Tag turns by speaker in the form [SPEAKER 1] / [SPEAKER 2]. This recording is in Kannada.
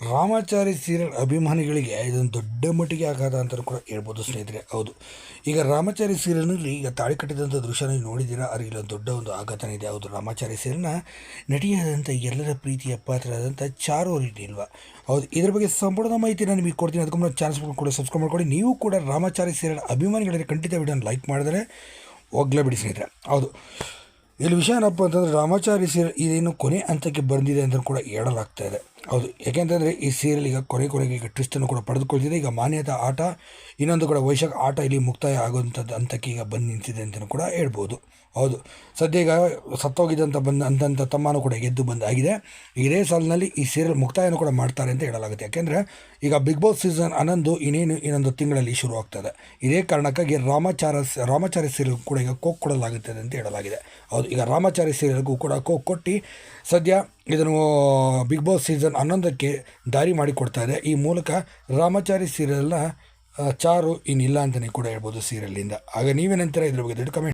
[SPEAKER 1] ರಾಮಾಚಾರಿ ಸೀರಿಯಲ್ ಅಭಿಮಾನಿಗಳಿಗೆ ಇದೊಂದು ದೊಡ್ಡ ಮಟ್ಟಿಗೆ ಆಘಾತ ಅಂತ ಕೂಡ ಹೇಳ್ಬೋದು ಸ್ನೇಹಿತರೆ. ಹೌದು, ಈಗ ರಾಮಾಚಾರಿ ಸೀರಿಯಲ್ನಲ್ಲಿ ಈಗ ತಾಳಿ ಕಟ್ಟಿದಂಥ ದೃಶ್ಯನ ನೀವು ನೋಡಿದ್ದೀರಾ, ಅದು ಇಲ್ಲೊಂದು ದೊಡ್ಡ ಒಂದು ಆಘಾತನೇ ಇದೆ. ಹೌದು, ರಾಮಾಚಾರಿ ಸೀರಿಯಲ್ನ ನಟಿಯಾದಂಥ ಎಲ್ಲರ ಪ್ರೀತಿಯ ಪಾತ್ರರಾದಂಥ ಚಾರು ಇಲ್ವಾ. ಹೌದು, ಇದ್ರ ಬಗ್ಗೆ ಸಂಪೂರ್ಣ ಮಾಹಿತಿ ನಾನು ನಿಮಗೆ ಕೊಡ್ತೀನಿ. ಅದಕ್ಕೆ ಚಾನಲ್ಸ್ ಕೂಡ ಸಬ್ಸ್ಕ್ರೈಬ್ ಮಾಡ್ಕೊಳ್ಳಿ. ನೀವು ಕೂಡ ರಾಮಾಚಾರಿ ಸೀರಿಯಲ್ ಅಭಿಮಾನಿಗಳಿಗೆ ಖಂಡಿತ ವಿಡಿಯೋನ ಲೈಕ್ ಮಾಡಿದರೆ ಹೋಗ್ಲೇ ಬಿಡಿ ಸ್ನೇಹಿತರೆ. ಹೌದು, ಇಲ್ಲಿ ವಿಷಯ ಏನಪ್ಪ ಅಂತಂದರೆ ರಾಮಾಚಾರಿ ಸೀರಿಯಲ್ ಇದೇನು ಕೊನೆ ಹಂತಕ್ಕೆ ಬಂದಿದೆ ಅಂತ ಕೂಡ ಹೇಳಲಾಗ್ತಾ ಇದೆ. ಹೌದು, ಯಾಕೆಂತಂದರೆ ಈ ಸೀರಿಯಲ್ ಈಗ ಕೊನೆಗೆ ಈಗ ಟ್ವಿಸ್ಟನ್ನು ಕೂಡ ಪಡೆದುಕೊಳ್ತಿದೆ. ಈಗ ಮಾನ್ಯತಾ ಆಟ, ಇನ್ನೊಂದು ಕೂಡ ವೈಶಾಖ ಆಟ ಇಲ್ಲಿ ಮುಕ್ತಾಯ ಆಗುವಂಥದ್ದು ಹಂತಕ್ಕೆ ಈಗ ಬಂದು ನಿಂತಿದೆ ಅಂತಲೂ ಕೂಡ ಹೇಳ್ಬೋದು. ಹೌದು, ಸದ್ಯ ಈಗ ಸತ್ತೋಗಿದ್ದಂಥ ಅಂದಂಥ ತಮ್ಮನೂ ಕೂಡ ಗೆದ್ದು ಬಂದಾಗಿದೆ. ಇದೇ ಸಾಲಿನಲ್ಲಿ ಈ ಸೀರಿಯಲ್ ಮುಕ್ತಾಯನೂ ಕೂಡ ಮಾಡ್ತಾರೆ ಅಂತ ಹೇಳಲಾಗುತ್ತೆ. ಯಾಕೆಂದರೆ ಈಗ ಬಿಗ್ ಬಾಸ್ ಸೀಸನ್ 11 ಇನ್ನೊಂದು ತಿಂಗಳಲ್ಲಿ ಶುರು ಆಗ್ತದೆ. ಇದೇ ಕಾರಣಕ್ಕಾಗಿ ರಾಮಾಚಾರಿ ಸೀರಿಯಲ್ ಕೂಡ ಈಗ ಕೋಕ್ ಕೊಡಲಾಗುತ್ತದೆ ಅಂತ ಹೇಳಲಾಗಿದೆ. ಹೌದು, ಈಗ ರಾಮಾಚಾರಿ ಸೀರಿಯಲ್ಗೂ ಕೂಡ ಕೋಕ್ ಕೊಟ್ಟು ಸದ್ಯ ಇದನ್ನು ಬಿಗ್ ಬಾಸ್ ಸೀಸನ್ 11ಕ್ಕೆ ದಾರಿ ಮಾಡಿಕೊಡ್ತಾ ಇದೆ. ಈ ಮೂಲಕ ರಾಮಾಚಾರಿ ಸೀರಿಯಲ್ನ ಚಾರು ಇನ್ನಿಲ್ಲ ಅಂತಲೇ ಕೂಡ ಹೇಳ್ಬೋದು ಸೀರಿಯಲ್ಲಿಂದ. ಆಗ ನೀವೇನಂತೀರ ಇದ್ರ ಬಗ್ಗೆ ದೊಡ್ಡ ಕಮೆಂಟ್